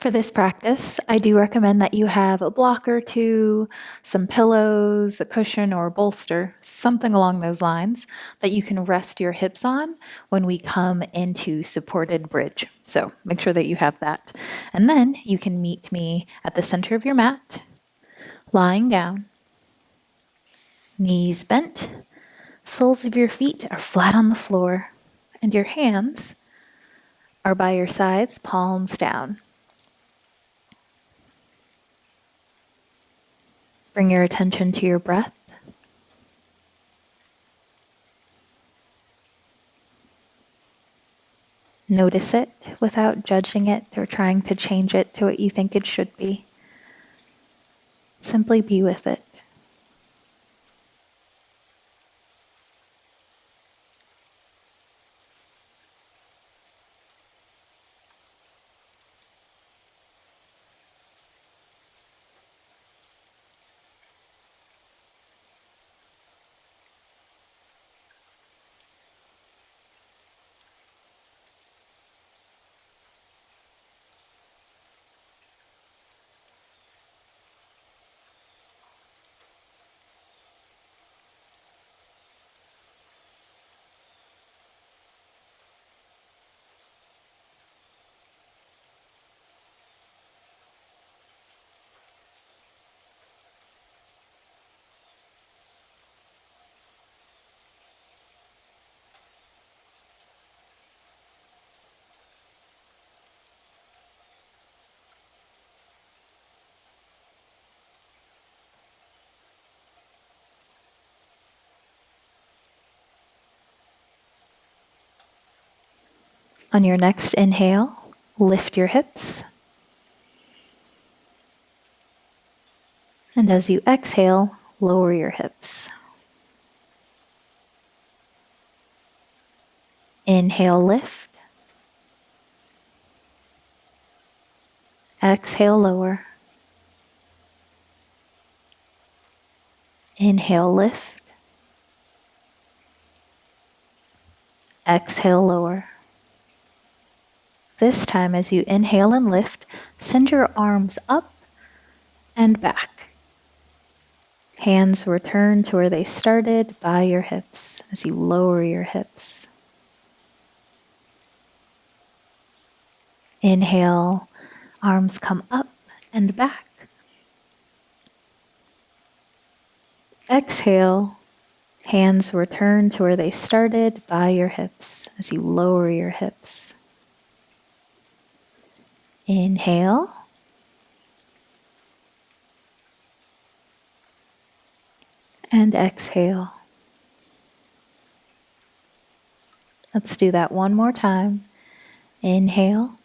For this practice, I do recommend that you have a block or two, some pillows, a cushion or a bolster, something along those lines that you can rest your hips on when we come into supported bridge. So make sure that you have that. And then you can meet me at the center of your mat, lying down, knees bent, soles of your feet are flat on the floor, and your hands are by your sides, palms down. Bring your attention to your breath. Notice it without judging it or trying to change it to what you think it should be. Simply be with it. On your next inhale, lift your hips. And as you exhale, lower your hips. Inhale, lift. Exhale, lower. Inhale, lift. Exhale, lower. This time, as you inhale and lift, send your arms up and back. Hands return to where they started by your hips as you lower your hips. Inhale, arms come up and back. Exhale, hands return to where they started by your hips as you lower your hips. Inhale. And exhale. Let's do that one more time. Inhale.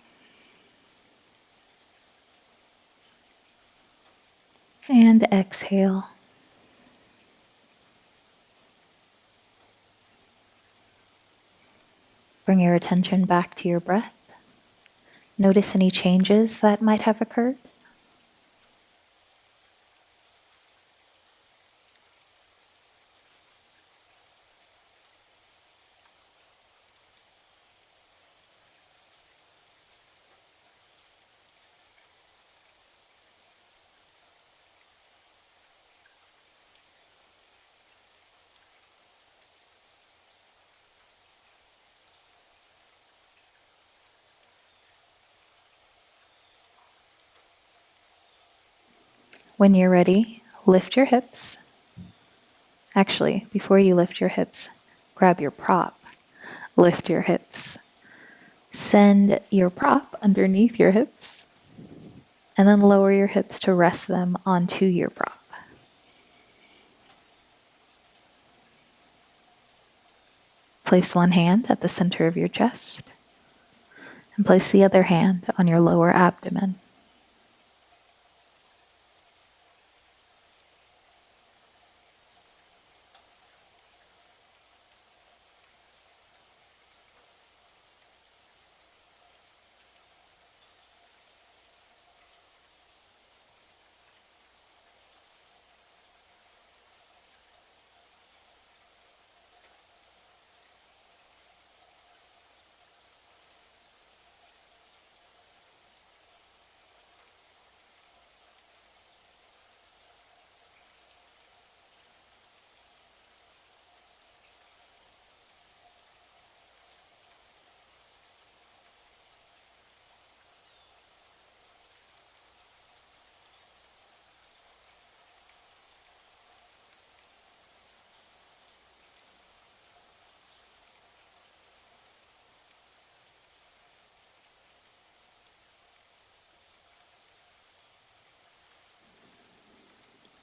And exhale. Bring your attention back to your breath. Notice any changes that might have occurred. When you're ready, lift your hips. Actually, before you lift your hips, grab your prop. Lift your hips. Send your prop underneath your hips, and then lower your hips to rest them onto your prop. Place one hand at the center of your chest, and place the other hand on your lower abdomen.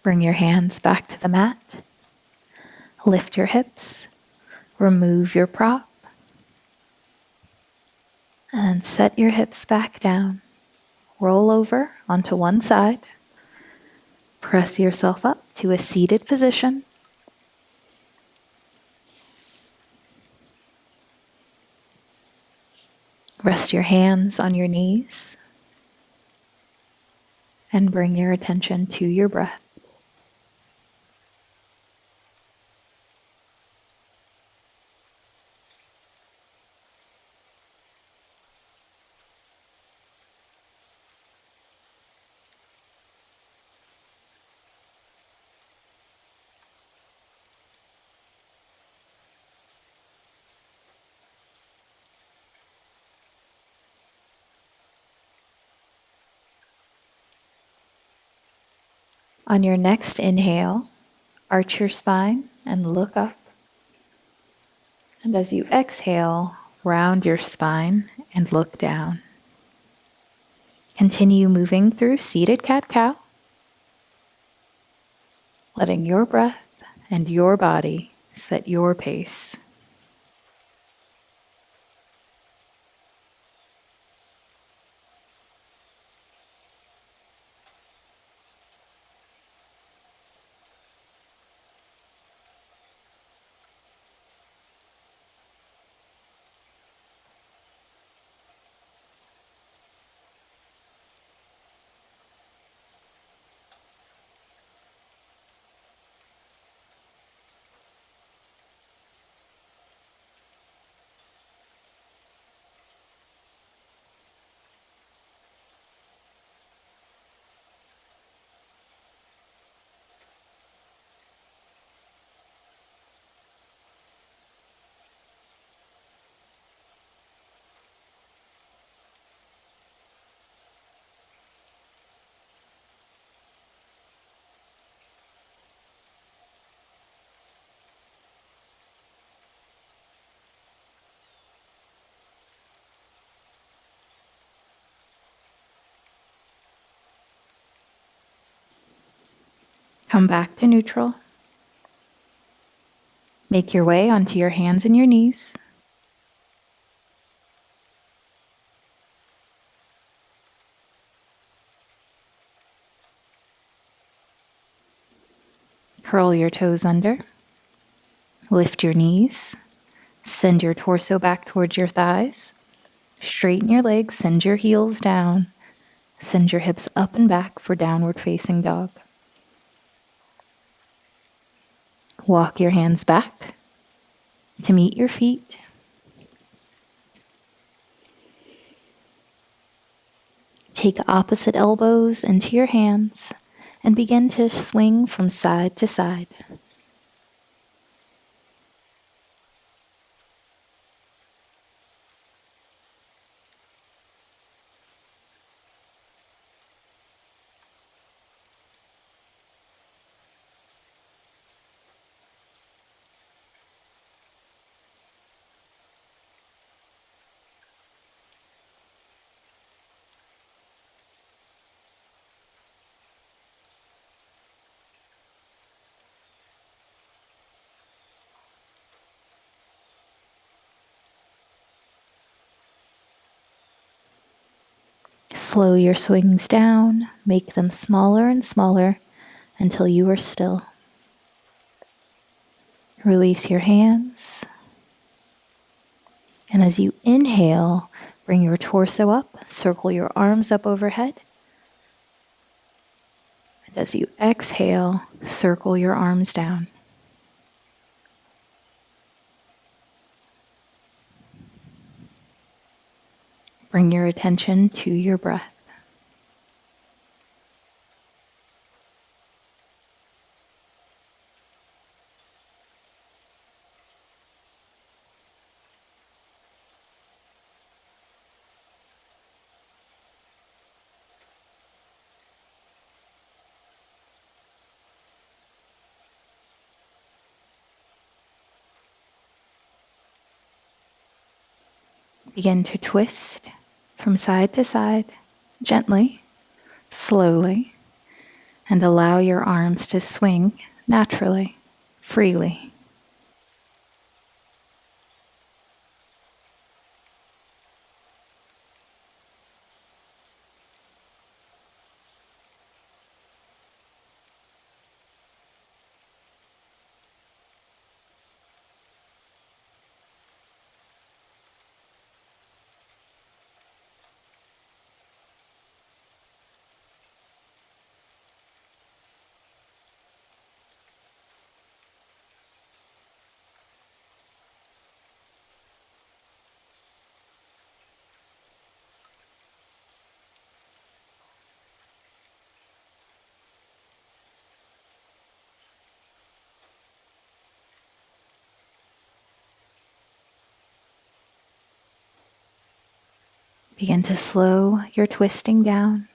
Bring your hands back to the mat. Lift your hips. Remove your prop. And set your hips back down. Roll over onto one side. Press yourself up to a seated position. Rest your hands on your knees and bring your attention to your breath. On your next inhale, arch your spine and look up. And as you exhale, round your spine and look down. Continue moving through seated cat-cow, letting your breath and your body set your pace. Come back to neutral. Make your way onto your hands and your knees. Curl your toes under. Lift your knees. Send your torso back towards your thighs. Straighten your legs, send your heels down. Send your hips up and back for downward facing dog. Walk your hands back to meet your feet. Take opposite elbows into your hands and begin to swing from side to side. Slow your swings down, make them smaller and smaller until you are still. Release your hands. And as you inhale, bring your torso up, circle your arms up overhead. And as you exhale, circle your arms down. Bring your attention to your breath. Begin to twist from side to side, gently, slowly, And allow your arms to swing naturally, freely. Begin to slow your twisting down.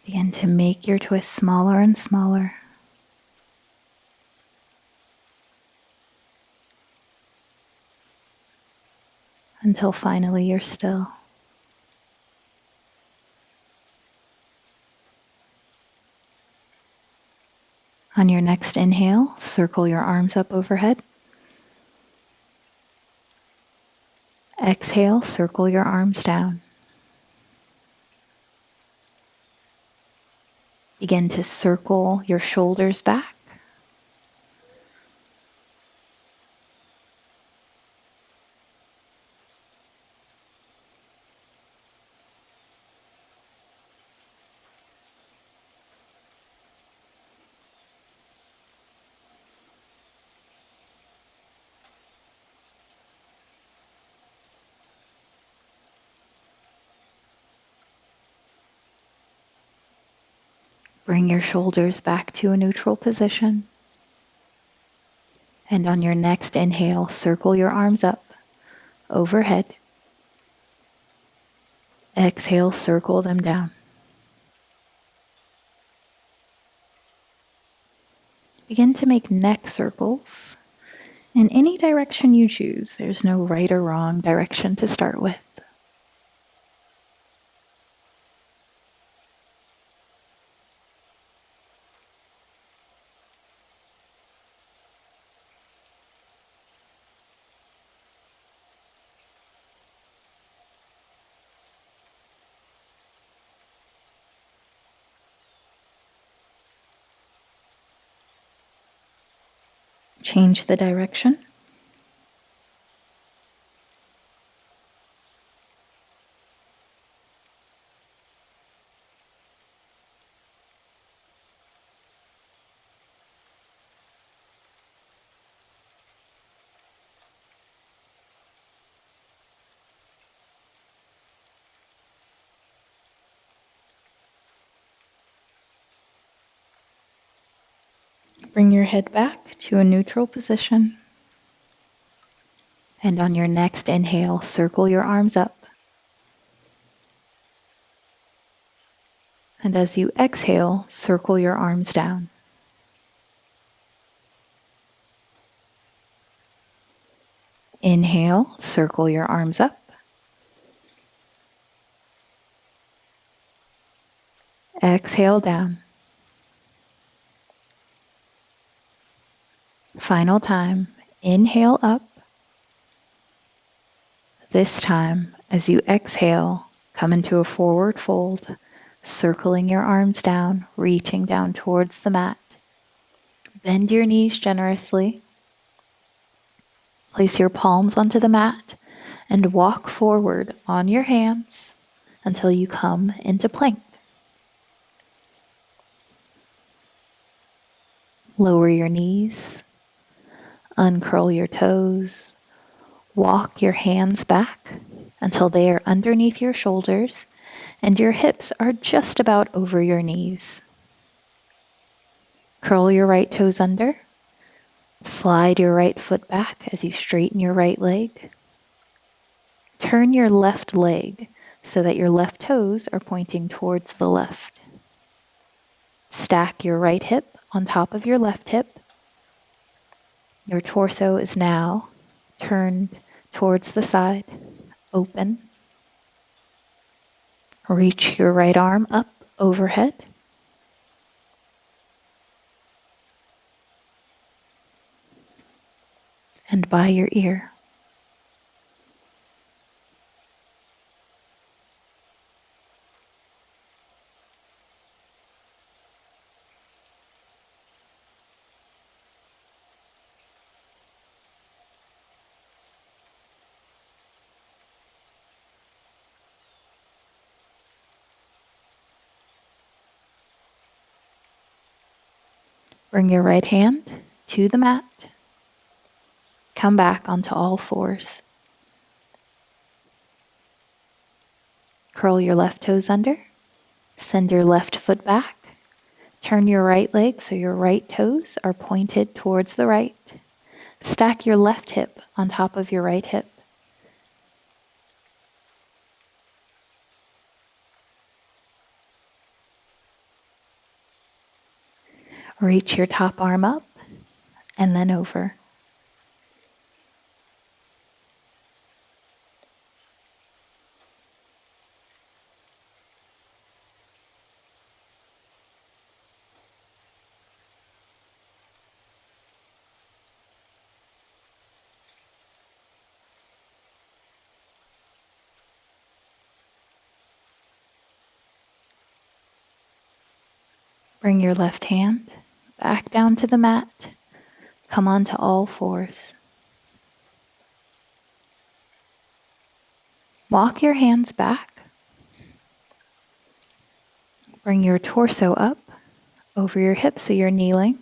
Begin to make your twist smaller and smaller. Until finally you're still. On your next inhale, circle your arms up overhead. Exhale, circle your arms down. Begin to circle your shoulders back. Bring your shoulders back to a neutral position. And on your next inhale, circle your arms up overhead. Exhale, circle them down. Begin to make neck circles in any direction you choose. There's no right or wrong direction to start with. Change the direction. Bring your head back to a neutral position. And on your next inhale, circle your arms up. And as you exhale, circle your arms down. Inhale, circle your arms up. Exhale down. Final time, inhale up. This time, as you exhale, come into a forward fold, circling your arms down, reaching down towards the mat. Bend your knees generously. Place your palms onto the mat and walk forward on your hands until you come into plank. Lower your knees, uncurl your toes, walk your hands back until they are underneath your shoulders and your hips are just about over your knees. Curl your right toes under. Slide your right foot back as you straighten your right leg. Turn your left leg so that your left toes are pointing towards the left. Stack your right hip on top of your left hip. Your torso is now turned towards the side, open. Reach your right arm up overhead. by your ear. Bring your right hand to the mat. Come back onto all fours. Curl your left toes under. Send your left foot back. Turn your right leg so your right toes are pointed towards the right. Stack your left hip on top of your right hip. Reach your top arm up and then over. Bring your left hand back down to the mat. Come onto all fours. Walk your hands back. Bring your torso up over your hips so you're kneeling.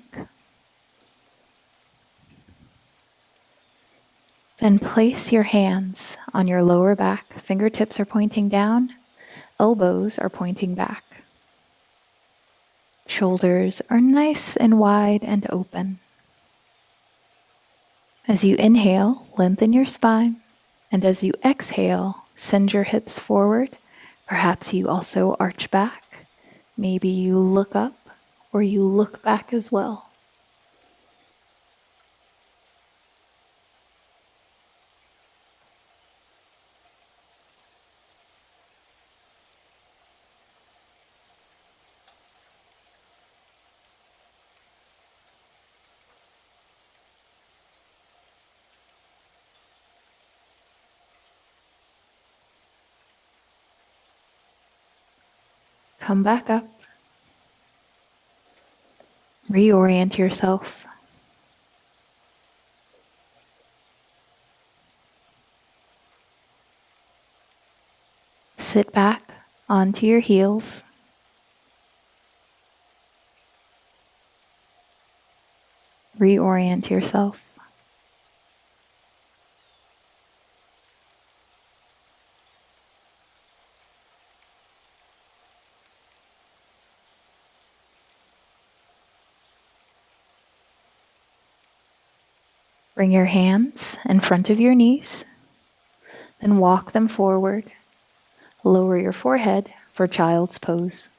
Then place your hands on your lower back. Fingertips are pointing down. Elbows are pointing back. Shoulders are nice and wide and open. As you inhale, lengthen your spine. And as you exhale, send your hips forward. Perhaps you also arch back. Maybe you look up or you look back as well. Come back up. Reorient yourself. Sit back onto your heels. Reorient yourself. Bring your hands in front of your knees, then walk them forward. Lower your forehead for child's pose.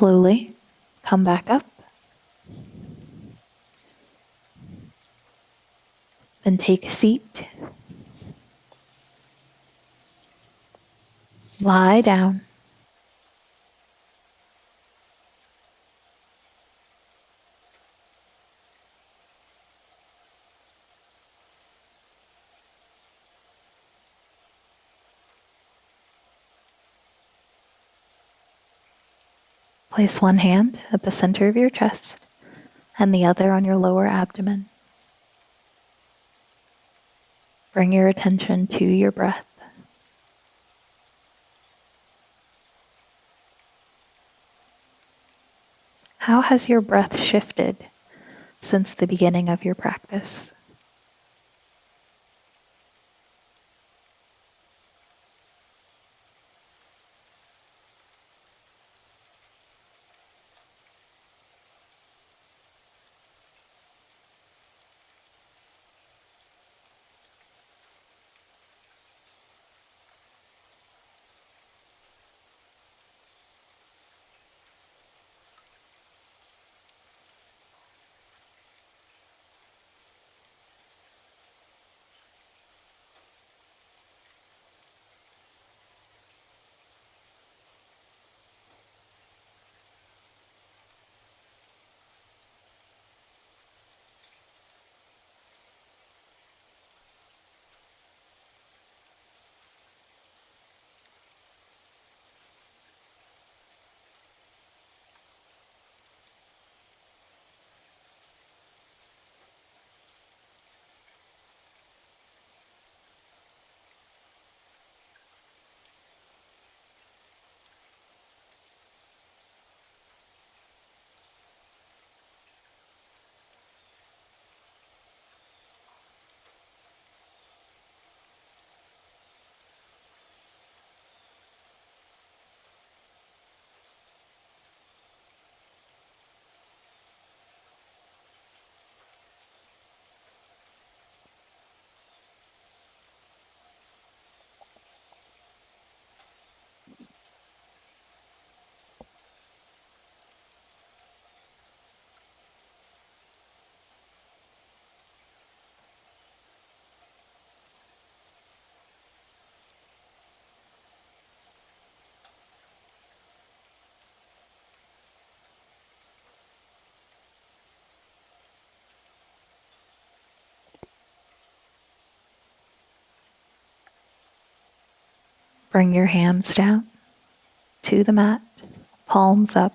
Slowly come back up. Then take a seat. Lie down. Place one hand at the center of your chest and the other on your lower abdomen. Bring your attention to your breath. How has your breath shifted since the beginning of your practice? Bring your hands down to the mat, palms up,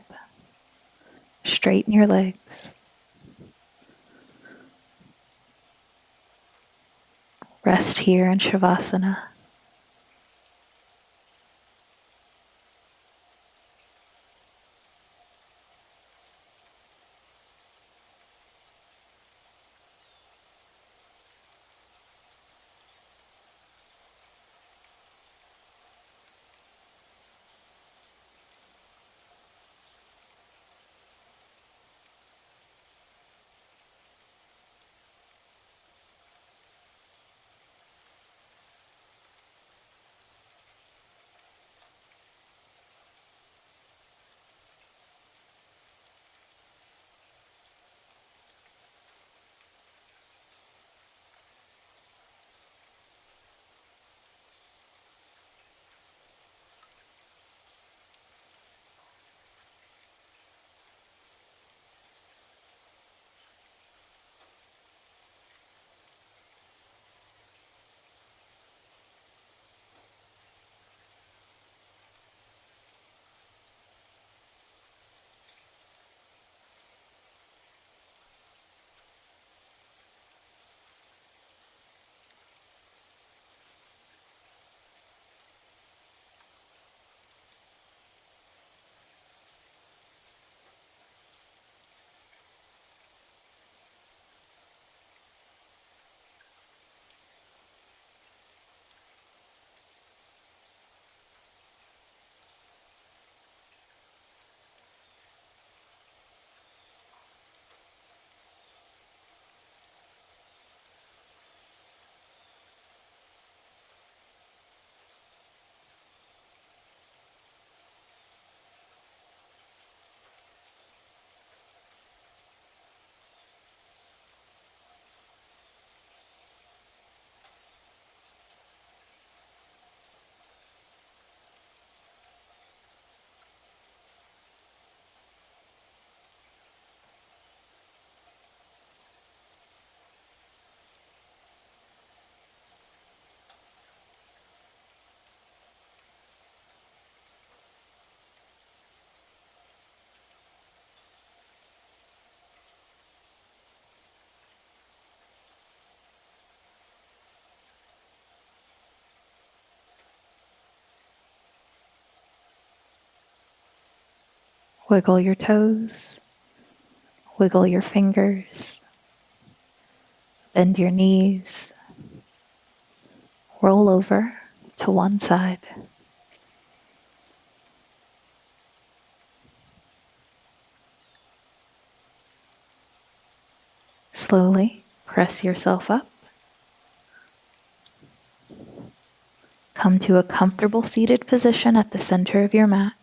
straighten your legs. Rest here in Savasana. Wiggle your toes, wiggle your fingers, bend your knees, roll over to one side. Slowly press yourself up. Come to a comfortable seated position at the center of your mat.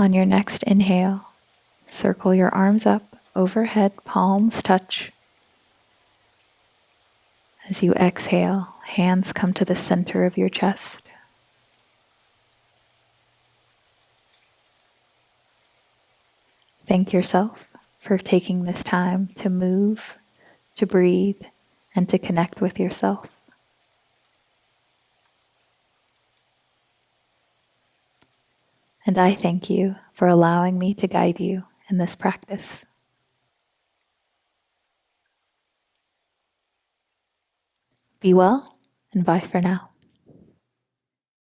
On your next inhale, circle your arms up overhead, palms touch. As you exhale, hands come to the center of your chest. Thank yourself for taking this time to move, to breathe, and to connect with yourself. And I thank you for allowing me to guide you in this practice. Be well, and bye for now.